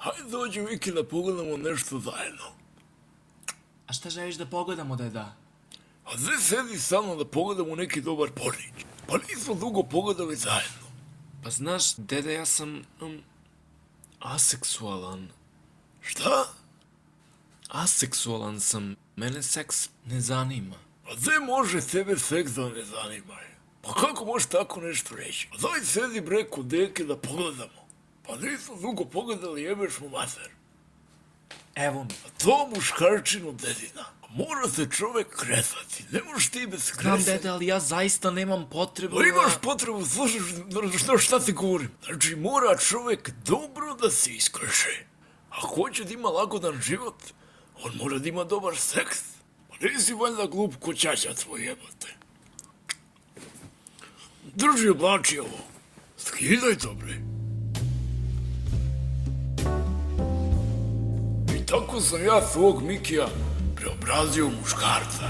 Hajde dođi Miki da pogledamo nešto zajedno. A šta želiš da pogledamo, deda? A gdje sedi sa mnom da pogledamo neki dobar pornić? Pa nismo dugo pogledali zajedno. Pa znaš, deda, ja sam... aseksualan. Šta? Aseksualan sam. Mene seks ne zanima. A gdje može tebe seks da ne zanima? Pa kako možeš tako nešto reći? A daj sedi bre kod deke da pogledamo. Pa nismo dugo pogledali, jebeš mu mater. Evo mi. A to muškarčinu dedina. Mora se čovjek kresati, ne možeš ti bez Znam, kresanja. deda, ali ja zaista nemam potrebu Pa imaš potrebu, slušaš šta ti govorim. Znači, mora čovjek dobro da se iskreše. Ako hoće da ima lagodan život, on mora da ima dobar seks. Pa nisi valjda glup ko ćaća tvoj jebate. Drži, oblači ovo. Skidaj to, bre. I tako sam ja svog Mikija preobrazio u muškarca.